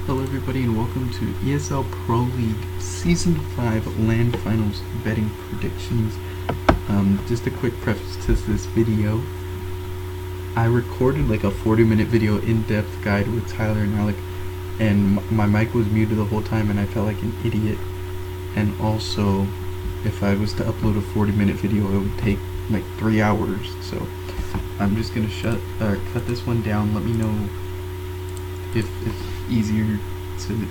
Hello everybody and welcome to Esl Pro League Season 5 LAN Finals betting predictions. Just a quick preface to this video. I recorded like a 40-minute video in-depth guide with Tyler and Alec, and my mic was muted the whole time and I felt like an idiot. And also, if I was to upload a 40-minute video, it would take like 3 hours. So I'm just gonna cut this one down. Let me know if it's easier to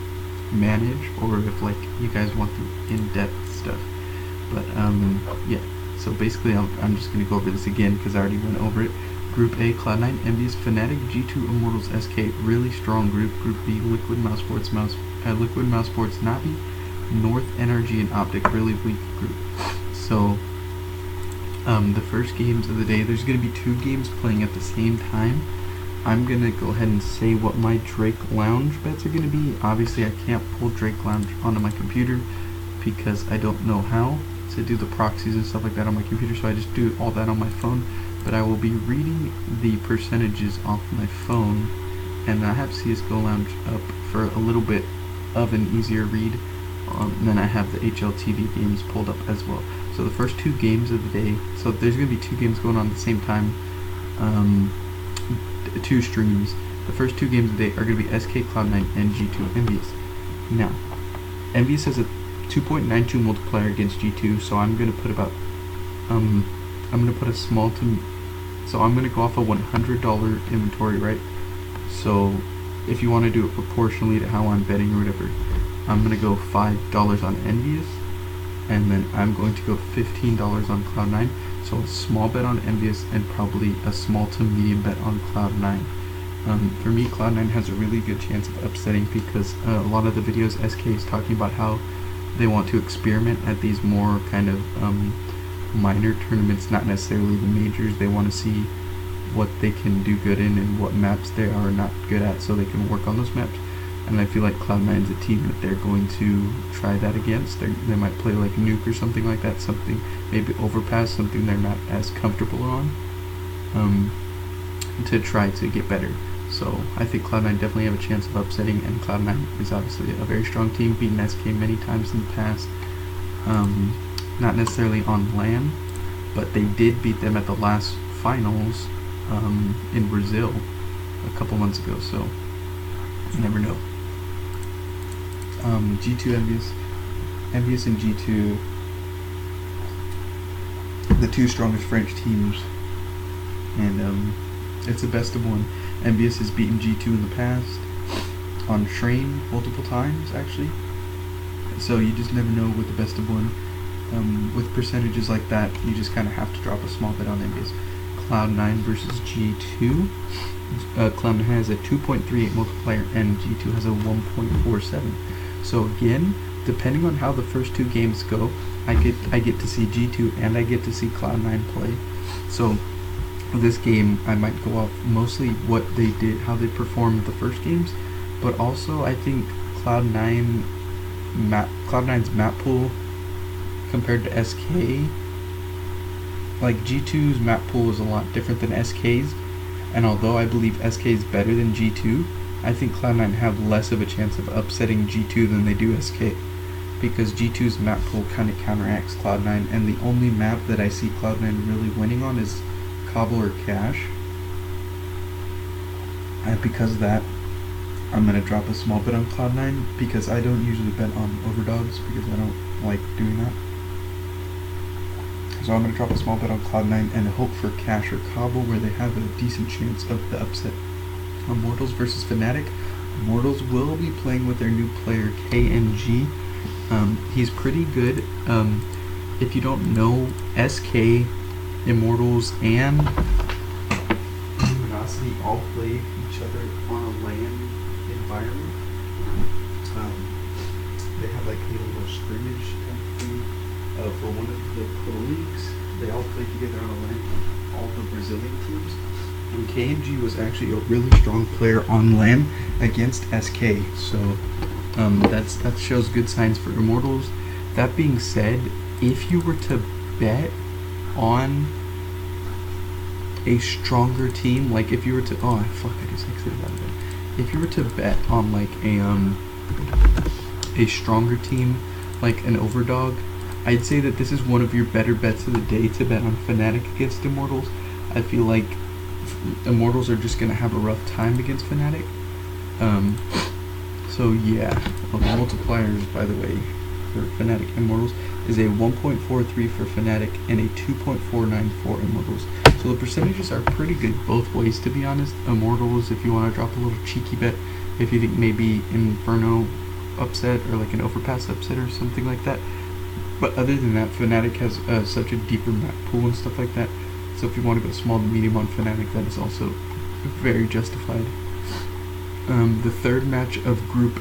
manage or if like you guys want the in-depth stuff. But yeah, so basically I'm just gonna go over this again because I already went over it. Group A, Cloud9, Envious, Fnatic, G2, Immortals, SK, really strong group. Group B, Liquid, Mousesports, Navi, North, NRG, and Optic, really weak group. So the first games of the day, there's gonna be 2 games playing at the same time. I'm gonna go ahead and say what my Drake Lounge bets are gonna be. Obviously I can't pull Drake Lounge onto my computer because I don't know how to do the proxies and stuff like that on my computer, so I just do all that on my phone. But I will be reading the percentages off my phone, and I have CSGO Lounge up for a little bit of an easier read. Then I have the HLTV games pulled up as well. So the first 2 games of the day, so there's gonna be 2 games going on at the same time. 2 streams. The first 2 games of the day are going to be SK, Cloud9, and G2 Envious. Now, Envious has a 2.92 multiplier against G2, so I'm going to put about, I'm going to put a small to, so I'm going to go off a $100 inventory, right? So, if you want to do it proportionally to how I'm betting or whatever, I'm going to go $5 on Envious, and then I'm going to go $15 on Cloud9. So a small bet on Envious and probably a small to medium bet on Cloud9. For me, Cloud9 has a really good chance of upsetting because a lot of the videos SK is talking about how they want to experiment at these more kind of minor tournaments, not necessarily the majors. They want to see what they can do good in and what maps they are not good at so they can work on those maps. And I feel like Cloud9 is a team that they're going to try that against. They might play like Nuke or something like that, something maybe Overpass, something they're not as comfortable on, to try to get better. So I think Cloud9 definitely have a chance of upsetting, and Cloud9 is obviously a very strong team, beaten SK many times in the past. Not necessarily on LAN, but they did beat them at the last finals in Brazil a couple months ago, so you never know. G2 Envious and G2, the 2 strongest French teams, and it's a best of 1. Envious has beaten G2 in the past on train multiple times actually, so you just never know with the best of 1. With percentages like that, you just kind of have to drop a small bet on Envious. Cloud9 versus G2. Cloud9 has a 2.38 multiplier and G2 has a 1.47. So again, depending on how the first 2 games go, I get to see G2 and I get to see Cloud9 play. So this game I might go off mostly what they did, how they performed the first games, but also I think Cloud9's map pool compared to SK, like G2's map pool is a lot different than SK's. And although I believe SK is better than G2, I think Cloud9 have less of a chance of upsetting G2 than they do SK, because G2's map pool kind of counteracts Cloud9, and the only map that I see Cloud9 really winning on is Cobble or Cache. And because of that, I'm going to drop a small bet on Cloud9 because I don't usually bet on overdogs because I don't like doing that. So I'm going to drop a small bet on Cloud9 and hope for Cache or Cobble where they have a decent chance of the upset. Immortals versus Fnatic. Immortals will be playing with their new player KNG. He's pretty good. If you don't know, SK, Immortals, and Luminosity all play each other on a LAN environment. They have like a little scrimmage kind of thing. For one of the pro leagues, they all play together on a LAN, all the Brazilian teams. And KNG was actually a really strong player on LAN against SK, so that shows good signs for Immortals. That being said, if you were to bet on a stronger team, like if you were to, I just exited out of it. if you were to bet on like a stronger team, like an overdog, I'd say that this is one of your better bets of the day to bet on Fnatic against Immortals. I feel like Immortals are just gonna have a rough time against Fnatic. So yeah, the multipliers, by the way, for Fnatic Immortals is a 1.43 for Fnatic and a 2.49 for Immortals. So the percentages are pretty good both ways, to be honest. Immortals, if you want to drop a little cheeky bet, if you think maybe Inferno upset or like an Overpass upset or something like that. But other than that, Fnatic has such a deeper map pool and stuff like that. So if you want to go small to medium on Fnatic, that is also very justified. The third matches of Group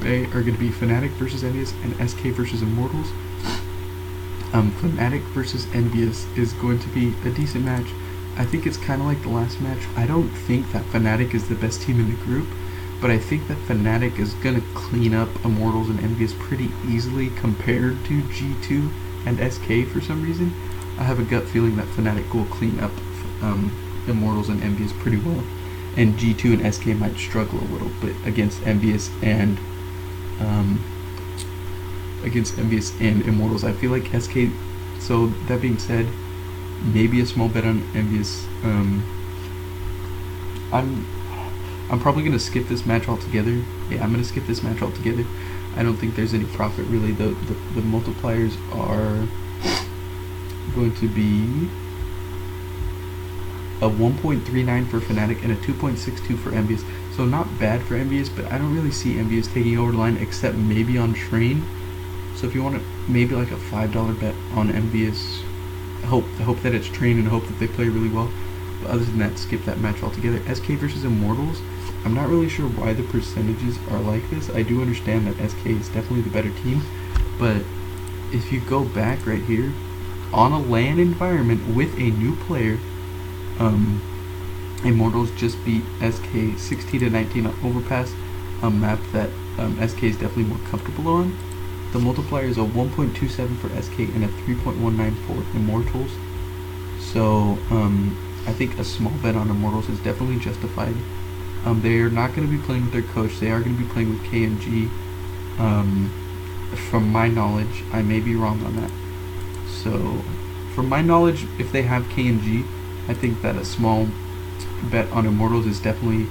A are going to be Fnatic versus Envious and SK versus Immortals. Fnatic versus Envious is going to be a decent match. I think it's kind of like the last match. I don't think that Fnatic is the best team in the group, but I think that Fnatic is going to clean up Immortals and Envious pretty easily compared to G2 and SK for some reason. I have a gut feeling that Fnatic will clean up Immortals and Envious pretty well, and G2 and SK might struggle a little bit against Envious and Immortals. I feel like SK. So that being said, maybe a small bet on Envious. I'm probably gonna skip this match altogether. Yeah, I'm gonna skip this match altogether. I don't think there's any profit really. The multipliers are going to be a 1.39 for Fnatic and a 2.62 for Envious. So not bad for Envious, but I don't really see Envious taking over the line except maybe on Train. So if you want to maybe like a $5 bet on Envious, hope that it's Train and hope that they play really well. But other than that, skip that match altogether. SK versus Immortals, I'm not really sure why the percentages are like this. I do understand that SK is definitely the better team, but if you go back right here, on a LAN environment with a new player, Immortals just beat SK 16-19 on Overpass, a map that SK is definitely more comfortable on. The multiplier is a 1.27 for SK and a 3.19 for Immortals. So I think a small bet on Immortals is definitely justified. They are not going to be playing with their coach. They are going to be playing with KMG. From my knowledge, I may be wrong on that. So, from my knowledge, if they have KMG, I think that a small bet on Immortals is definitely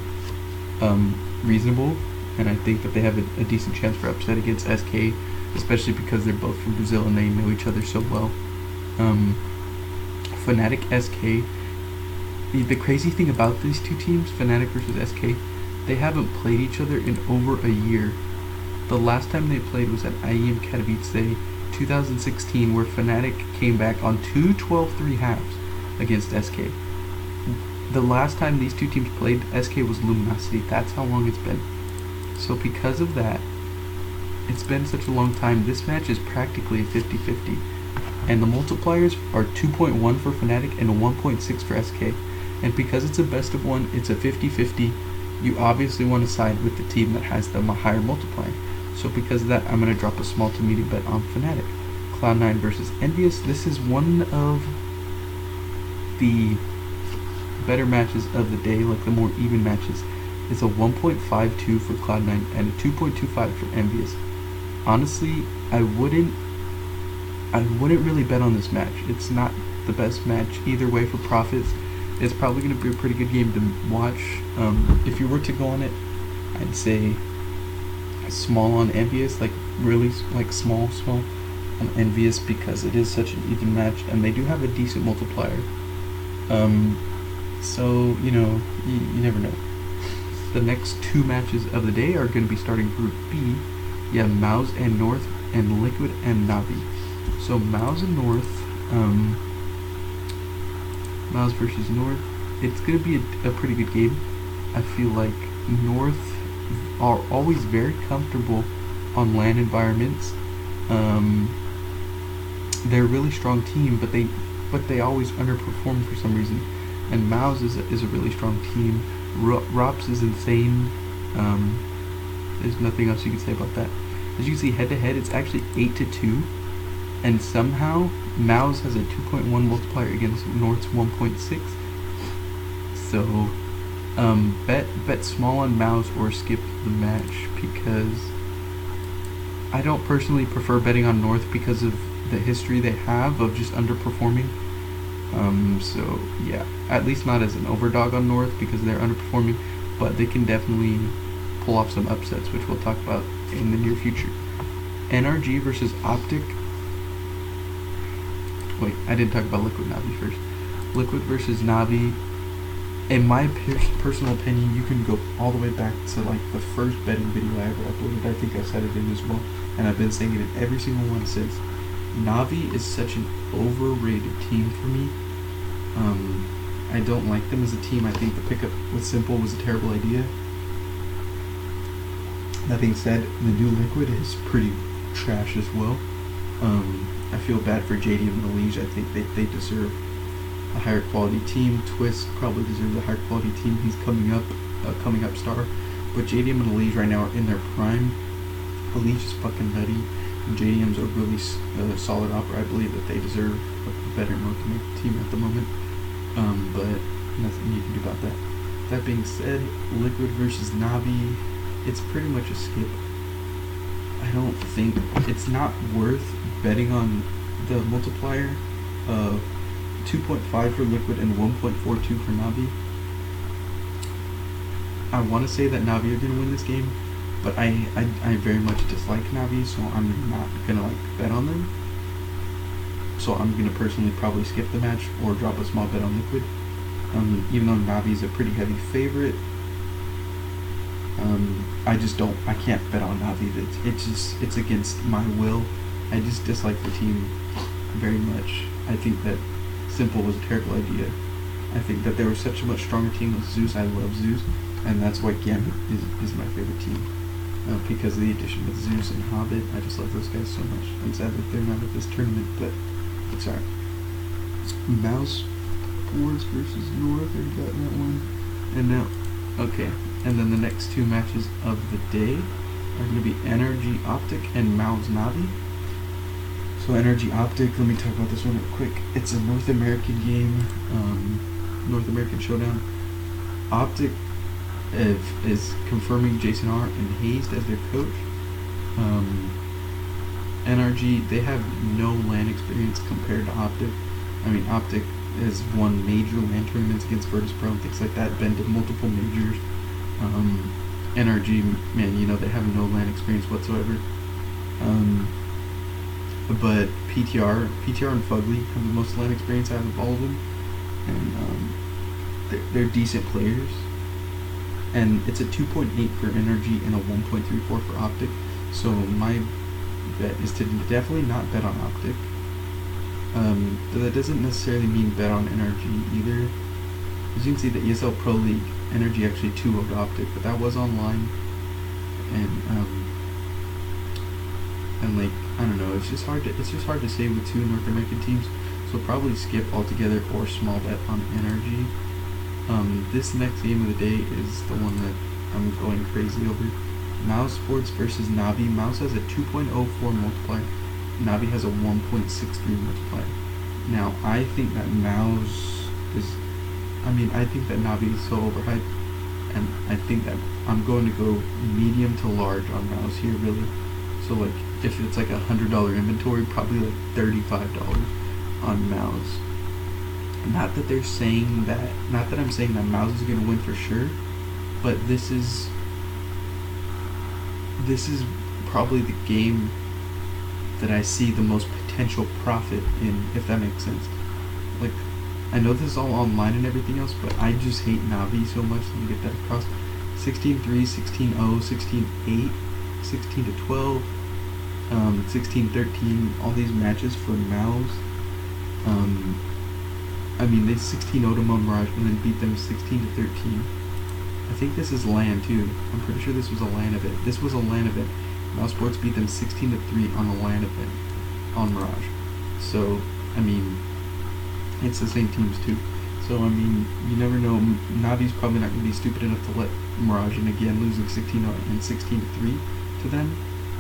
reasonable, and I think that they have a decent chance for upset against SK, especially because they're both from Brazil and they know each other so well. Fnatic SK. The crazy thing about these two teams, Fnatic versus SK, they haven't played each other in over a year. The last time they played was at IEM Katowice 2016, where Fnatic came back on two 12-3 halves against SK. The last time these two teams played, SK was Luminosity. That's how long it's been. So because of that, it's been such a long time, this match is practically a 50-50. And the multipliers are 2.1 for Fnatic and 1.6 for SK. And because it's a best of one, it's a 50-50. You obviously want to side with the team that has the higher multiplier. So because of that, I'm going to drop a small to medium bet on Fnatic. Cloud9 versus Envious. This is one of the better matches of the day, like the more even matches. It's a 1.52 for Cloud9 and a 2.25 for Envious. Honestly, I wouldn't really bet on this match. It's not the best match either way for profits. It's probably going to be a pretty good game to watch. If you were to go on it, I'd say small on Envious, like really like small on Envious, because it is such an even match and they do have a decent multiplier. So you know, you never know. The next two matches of the day are going to be starting Group B. You have Mouse and North and Liquid and Navi. So Mouse and North, Mouse versus North. It's going to be a pretty good game. I feel like North are always very comfortable on LAN environments. They're a really strong team, but they always underperform for some reason. And Mouse is a really strong team. Rops is insane. There's nothing else you can say about that. As you can see, head to head, it's actually 8-2, and somehow Mouse has a 2.1 multiplier against North's 1.6. So Bet small on Mouse or skip the match, because I don't personally prefer betting on North because of the history they have of just underperforming. So yeah, at least not as an overdog on North because they're underperforming, but they can definitely pull off some upsets, which we'll talk about in the near future. NRG versus Optic. Wait, I didn't talk about Liquid Navi first. Liquid versus Navi. In my personal opinion, you can go all the way back to like the first betting video I ever uploaded. I think I said it in as well, and I've been saying it in every single one since. Navi is such an overrated team for me. I don't like them as a team. I think the pickup with Simple was a terrible idea. That being said, the new Liquid is pretty trash as well. I feel bad for JD and Malige. I think they deserve a higher quality team. Twist probably deserves a higher quality team. He's coming up star. But JDM and Malige right now are in their prime. Malige is fucking nutty. And JDM's a really solid opera. I believe that they deserve a better North American team at the moment. But nothing you can do about that. That being said, Liquid versus Navi, it's pretty much a skip. I don't think it's not worth betting on the multiplier of 2.5 for Liquid and 1.42 for Navi. I want to say that Navi are going to win this game, but I very much dislike Navi, so I'm not going to bet on them. So I'm going to personally probably skip the match or drop a small bet on Liquid. Even though Navi is a pretty heavy favorite, I can't bet on Navi. It's against my will. I just dislike the team very much. I think that Simple was a terrible idea. I think that they were such a much stronger team with Zeus. I love Zeus, and that's why Gambit is my favorite team. Because of the addition of Zeus and Hobbit. I just love those guys so much. I'm sad that they're not at this tournament, but it's alright. Mouse Wars versus North, I got that one. And now, okay, and then the next two matches of the day are going to be NRG Optic and Mouse Navi. So NRG Optic, let me talk about this one real quick. It's a North American game, North American Showdown. Optic is confirming Jason R. and Hazed as their coach. NRG, they have no LAN experience compared to Optic. I mean, Optic has won major LAN tournaments against Virtus Pro and things like that, been to multiple majors. NRG, man, you know, they have no LAN experience whatsoever. But PTR and Fugly have the most LAN experience out of all of them, and they're decent players. And it's a 2.8 for NRG and a 1.34 for Optic. So my bet is to definitely not bet on Optic. But that doesn't necessarily mean bet on NRG either. As you can see, the ESL Pro League, NRG actually 2-0'd Optic, but that was online. And like, I don't know, it's just hard to say with two North American teams. So probably skip altogether or small bet on NRG. This next game of the day is the one that I'm going crazy over. Mouse Sports versus Navi. Mouse has a 2.04 multiplier. Navi has a 1.63 multiplier. Now, I think that Navi is so overhyped, and I think that I'm going to go medium to large on Mouse here, really. So, like, if it's like $100 inventory, probably like $35 on Mouse. Not that I'm saying that Mouse is going to win for sure, but this is probably the game that I see the most potential profit in, if that makes sense. Like, I know this is all online and everything else, but I just hate Navi so much. Let me get that across. 16-3, 16-0, 16-8, 16-12, 16-13, all these matches for Mouse. I mean, they 16-0'd them on Mirage and then beat them 16-13. I think this is LAN too. I'm pretty sure this was a LAN event. This was a LAN event. Mouse Sports beat them 16-3 on a LAN event on Mirage. So, I mean, it's the same teams too. So, I mean, you never know. Navi's probably not going to be stupid enough to let Mirage in again, losing 16-0 and 16-3 to them.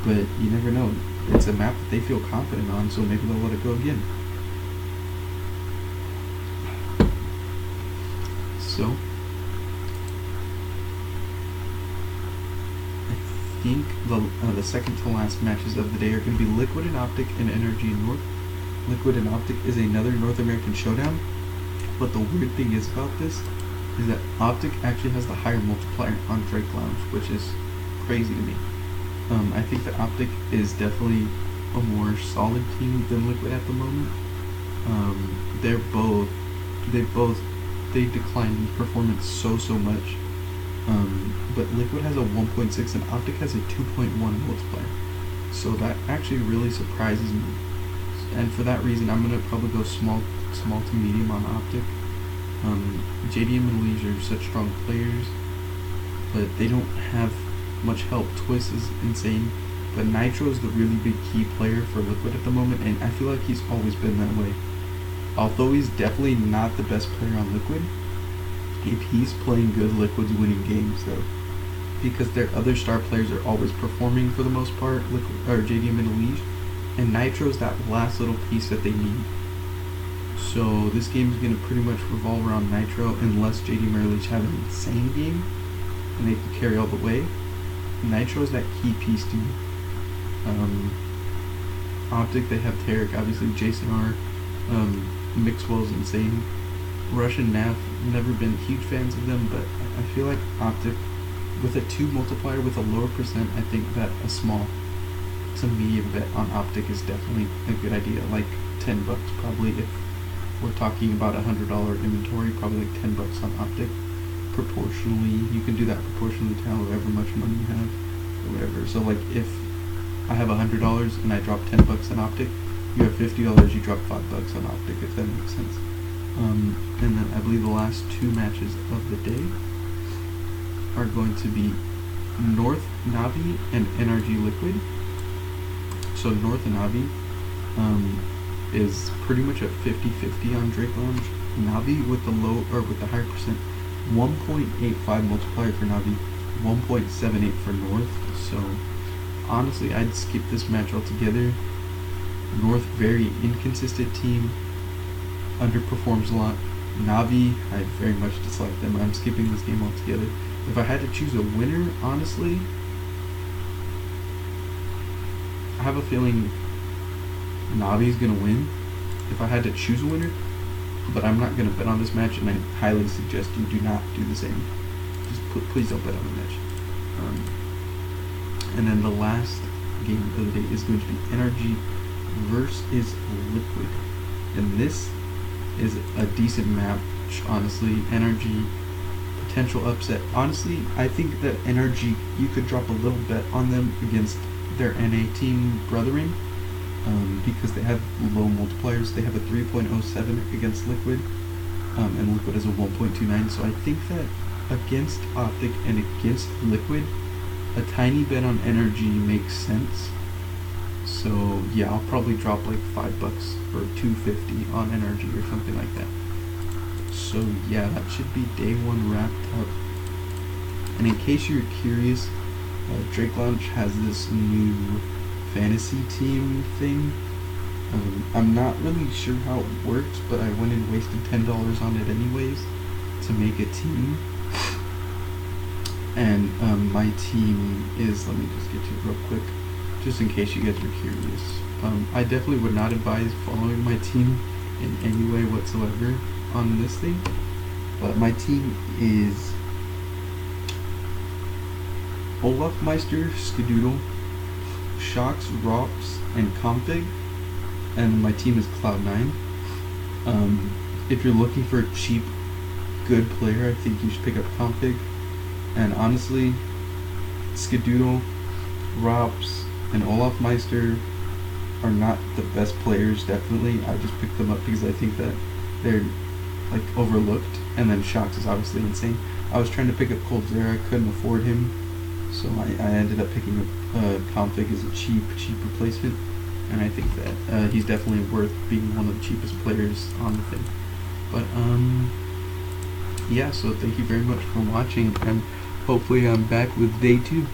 But you never know. It's a map that they feel confident on, so maybe they'll let it go again. So, think the second to last matches of the day are going to be Liquid and Optic and Energy and North. Liquid and Optic is another North American showdown, but the weird thing is about this is that Optic actually has the higher multiplier on Drake Lounge, which is crazy to me. I think that Optic is definitely a more solid team than Liquid at the moment. They decline in performance so much. But Liquid has a 1.6 and Optic has a 2.1 multiplier. So that actually really surprises me. And for that reason, I'm gonna probably go small to medium on Optic. JDM and Liege are such strong players, but they don't have much help. Twist is insane, but Nitro is the really big key player for Liquid at the moment, and I feel like he's always been that way. Although he's definitely not the best player on Liquid, if he's playing good, Liquid's winning games though, because their other star players are always performing for the most part, Liquid, or JDM and Liege, and Nitro's that last little piece that they need. So this game is going to pretty much revolve around Nitro unless JDM or Liege have an insane game and they can carry all the way. Nitro is that key piece to me. Optic, they have Tarek, obviously Jason R. Mixwell's insane. Rush and Nav, never been huge fans of them, but I feel like Optic, with a 2 multiplier with a lower percent, I think that a small to medium bet on Optic is definitely a good idea. Like $10 probably, if we're talking about $100 inventory, probably like $10 on Optic. Proportionally, you can do that proportionally to however much money you have or whatever. So like if I have $100 and I drop $10 on Optic, you have $50, you drop $5 on Optic, if that makes sense. And then I believe the last 2 matches of the day are going to be North Navi and NRG Liquid. So North and Navi is pretty much at 50-50 on Drake Lounge. Navi with the low or with the higher percent, 1.85 multiplier for Navi, 1.78 for North. So honestly, I'd skip this match altogether. North, very inconsistent team, underperforms a lot. Navi, I very much dislike them. I'm skipping this game altogether. If I had to choose a winner, honestly, I have a feeling Navi's gonna win if I had to choose a winner, but I'm not gonna bet on this match, and I highly suggest you do not do the same. Just please don't bet on the match. And then the last game of the day is going to be NRG versus Liquid, and this is a decent match, honestly. NRG, potential upset. Honestly, I think that NRG, you could drop a little bet on them against their NA team brethren, because they have low multipliers. They have a 3.07 against Liquid, and Liquid has a 1.29. So I think that against Optic and against Liquid, a tiny bet on NRG makes sense. So yeah, I'll probably drop like $5 or $2.50 on NRG or something like that. So yeah, that should be day 1 wrapped up. And in case you're curious, Drake Lounge has this new fantasy team thing. I'm not really sure how it works, but I went and wasted $10 on it anyways to make a team. And my team is, let me just get to it real quick, just in case you guys are curious. I definitely would not advise following my team in any way whatsoever on this thing, but my team is Olaf Meister, Skadoodle, Shocks, Rops, and Config, and my team is Cloud9. If you're looking for a cheap, good player, I think you should pick up Config. And honestly, Skadoodle, Rops, and Olaf Meister are not the best players, definitely. I just picked them up because I think that they're like overlooked. And then Shocks is obviously insane. I was trying to pick up Coldzera, couldn't afford him, so I ended up picking up Config as a cheap replacement. And I think that he's definitely worth being one of the cheapest players on the thing. But yeah, so thank you very much for watching, and hopefully I'm back with day 2.